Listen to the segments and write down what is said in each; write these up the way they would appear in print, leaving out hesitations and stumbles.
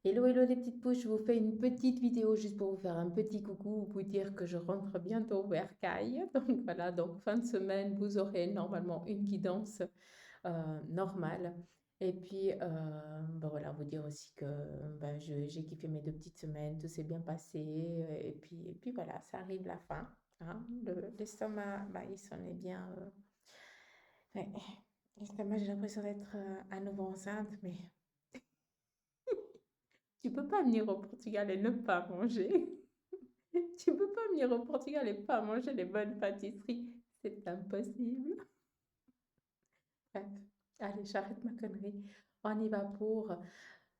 Hello, hello les petites pouces, je vous fais une petite vidéo juste pour vous faire un petit coucou, vous dire que je rentre bientôt vers Caille. Donc voilà, donc fin de semaine, vous aurez normalement une guidance normale. Et puis, ben voilà, vous dire aussi que ben, j'ai kiffé mes 2 petites semaines, tout s'est bien passé. Et puis voilà, ça arrive la fin. Hein. L'estomac, ben, il s'en est bien. Ouais, l'estomac, j'ai l'impression d'être à nouveau enceinte, mais tu peux pas venir au Portugal et ne pas manger. Tu peux pas venir au Portugal et pas manger les bonnes pâtisseries. C'est impossible. Bref, allez, j'arrête ma connerie. On y va pour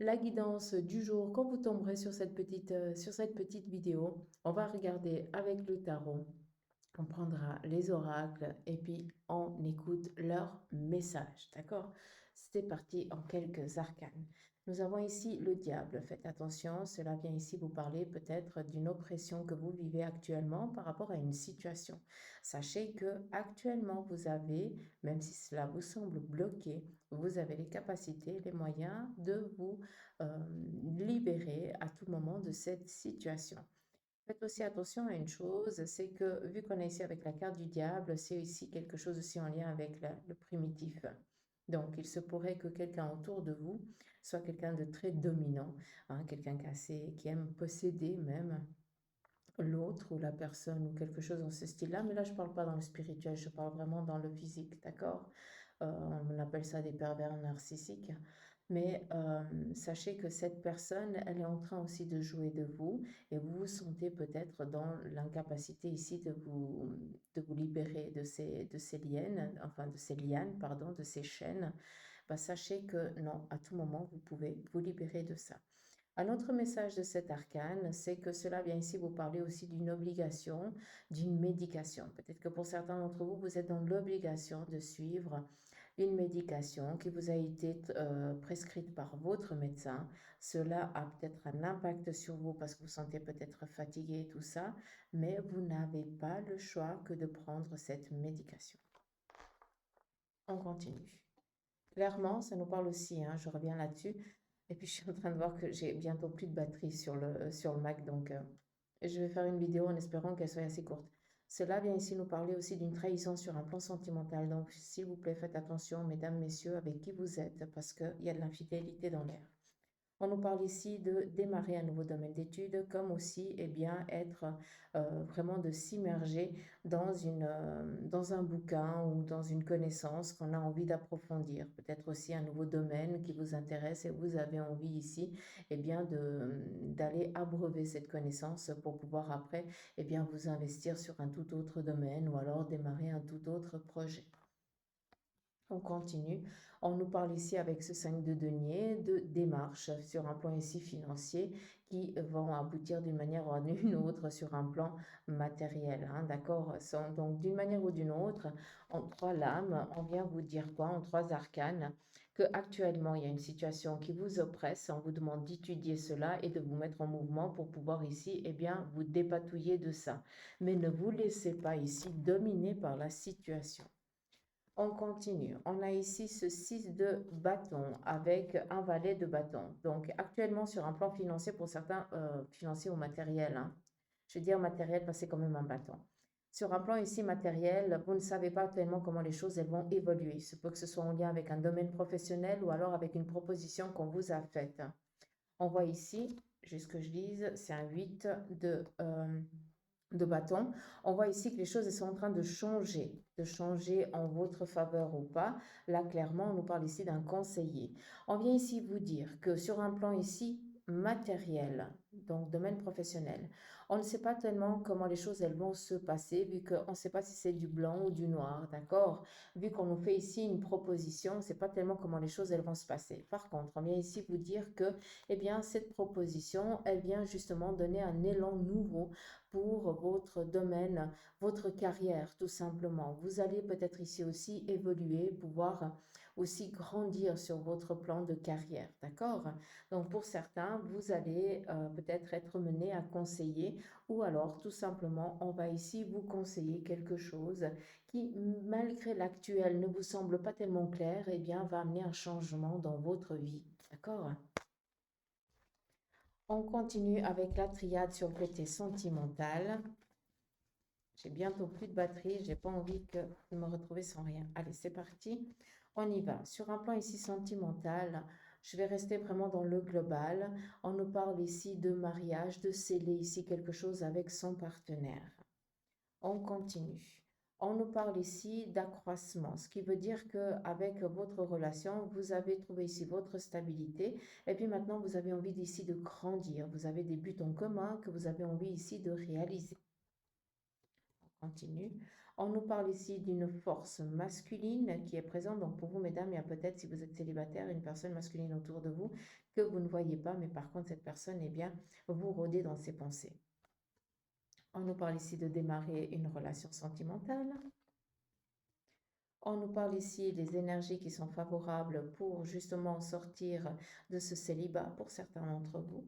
la guidance du jour. Quand vous tomberez sur cette petite vidéo, on va regarder avec le tarot. On prendra les oracles et puis on écoute leurs messages. D'accord? C'est parti en quelques arcanes. Nous avons ici le diable. Faites attention, cela vient ici vous parler peut-être d'une oppression que vous vivez actuellement par rapport à une situation. Sachez que actuellement vous avez, même si cela vous semble bloqué, vous avez les capacités, les moyens de vous libérer à tout moment de cette situation. Faites aussi attention à une chose, c'est que vu qu'on est ici avec la carte du diable, c'est ici quelque chose aussi en lien avec le primitif. Donc, il se pourrait que quelqu'un autour de vous soit quelqu'un de très dominant, hein, quelqu'un qui aime posséder même l'autre ou la personne ou quelque chose dans ce style-là. Mais là, je ne parle pas dans le spirituel, je parle vraiment dans le physique, d'accord? On appelle ça des pervers narcissiques. Mais sachez que cette personne, elle est en train aussi de jouer de vous et vous vous sentez peut-être dans l'incapacité ici de vous libérer de ces lianes, enfin de ces lianes, pardon, de ces chaînes. Bah, sachez que non, à tout moment, vous pouvez vous libérer de ça. Un autre message de cet arcane, c'est que cela vient ici vous parler aussi d'une obligation, d'une médication. Peut-être que pour certains d'entre vous, vous êtes dans l'obligation de suivre une médication qui vous a été prescrite par votre médecin. Cela a peut-être un impact sur vous parce que vous sentez peut-être fatigué et tout ça, mais vous n'avez pas le choix que de prendre cette médication. On continue. Clairement, ça nous parle aussi, hein, je reviens là-dessus. Et puis je suis en train de voir que j'ai bientôt plus de batterie sur le Mac, donc je vais faire une vidéo en espérant qu'elle soit assez courte. Cela vient ici nous parler aussi d'une trahison sur un plan sentimental. Donc s'il vous plaît, faites attention, mesdames, messieurs, avec qui vous êtes, parce qu'il y a de l'infidélité dans l'air. On nous parle ici de démarrer un nouveau domaine d'études, comme aussi eh bien, être vraiment de s'immerger dans un bouquin ou dans une connaissance qu'on a envie d'approfondir. Peut-être aussi un nouveau domaine qui vous intéresse et vous avez envie ici eh bien, d'aller abreuver cette connaissance pour pouvoir après eh bien, vous investir sur un tout autre domaine ou alors démarrer un tout autre projet. On continue. On nous parle ici avec ce 5 de denier de démarches sur un plan ici financier qui vont aboutir d'une manière ou d'une autre sur un plan matériel. Hein, d'accord? Donc d'une manière ou d'une autre, en trois lames, on vient vous dire quoi? En trois arcanes, que actuellement il y a une situation qui vous oppresse. On vous demande d'étudier cela et de vous mettre en mouvement pour pouvoir ici, eh bien, vous dépatouiller de ça. Mais ne vous laissez pas ici dominer par la situation. On continue. On a ici ce 6 de bâton avec un valet de bâton. Donc actuellement sur un plan financier, pour certains financiers ou matériel, hein. Je veux dire matériel parce que c'est quand même un bâton. Sur un plan ici matériel, vous ne savez pas tellement comment les choses elles vont évoluer. Il se peut que ce soit en lien avec un domaine professionnel ou alors avec une proposition qu'on vous a faite. On voit ici, juste que je lise, c'est un 8 de bâton. On voit ici que les choses sont en train de changer en votre faveur ou pas. Là, clairement, on nous parle ici d'un conseiller. On vient ici vous dire que sur un plan ici matériel, donc domaine professionnel, on ne sait pas tellement comment les choses elles vont se passer vu qu'on ne sait pas si c'est du blanc ou du noir, d'accord? Vu qu'on nous fait ici une proposition, on ne sait pas tellement comment les choses elles vont se passer. Par contre, on vient ici vous dire que, eh bien, cette proposition, elle vient justement donner un élan nouveau pour votre domaine, votre carrière, tout simplement. Vous allez peut-être ici aussi évoluer, pouvoir aussi grandir sur votre plan de carrière, d'accord? Donc pour certains, vous allez peut-être être mené à conseiller ou alors tout simplement, on va ici vous conseiller quelque chose qui, malgré l'actuel, ne vous semble pas tellement clair, eh bien va amener un changement dans votre vie, d'accord? On continue avec la triade sur le côté sentimental. J'ai bientôt plus de batterie, j'ai pas envie de me retrouver sans rien. Allez, c'est parti. On y va. Sur un plan ici sentimental, je vais rester vraiment dans le global. On nous parle ici de mariage, de sceller ici quelque chose avec son partenaire. On continue. On nous parle ici d'accroissement, ce qui veut dire que avec votre relation, vous avez trouvé ici votre stabilité et puis maintenant vous avez envie ici de grandir. Vous avez des buts en commun que vous avez envie ici de réaliser. On continue. On nous parle ici d'une force masculine qui est présente. Donc pour vous, mesdames, il y a peut-être, si vous êtes célibataire, une personne masculine autour de vous que vous ne voyez pas, mais par contre, cette personne, eh bien, vous rôdez dans ses pensées. On nous parle ici de démarrer une relation sentimentale. On nous parle ici des énergies qui sont favorables pour justement sortir de ce célibat pour certains d'entre vous.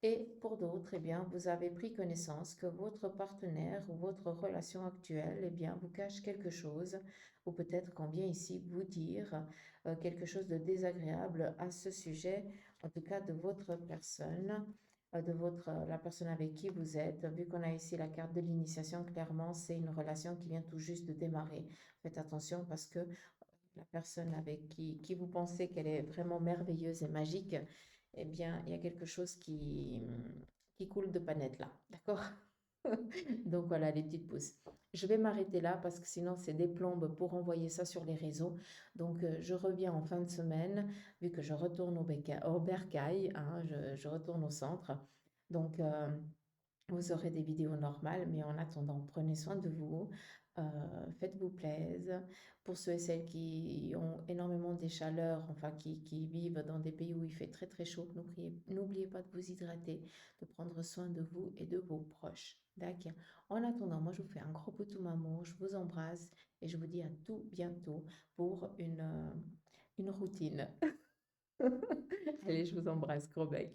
Et pour d'autres, eh bien, vous avez pris connaissance que votre partenaire ou votre relation actuelle, eh bien, vous cache quelque chose, ou peut-être qu'on vient ici vous dire quelque chose de désagréable à ce sujet, en tout cas de votre personne, la personne avec qui vous êtes. Vu qu'on a ici la carte de l'initiation, clairement, c'est une relation qui vient tout juste de démarrer. Faites attention parce que la personne avec qui vous pensez qu'elle est vraiment merveilleuse et magique, eh bien, il y a quelque chose qui coule de panette là, d'accord? Donc voilà les petites pousses. Je vais m'arrêter là parce que sinon c'est des plombes pour envoyer ça sur les réseaux. Donc je reviens en fin de semaine, vu que je retourne au bercail, hein, je retourne au centre. Donc vous aurez des vidéos normales, mais en attendant, prenez soin de vous, faites-vous plaisir. Pour ceux et celles qui ont énormément des chaleurs, enfin qui vivent dans des pays où il fait très très chaud, n'oubliez pas de vous hydrater, de prendre soin de vous et de vos proches. D'accord. En attendant, moi je vous fais un gros poutou maman, je vous embrasse et je vous dis à tout bientôt pour une routine. Allez, je vous embrasse, gros bec.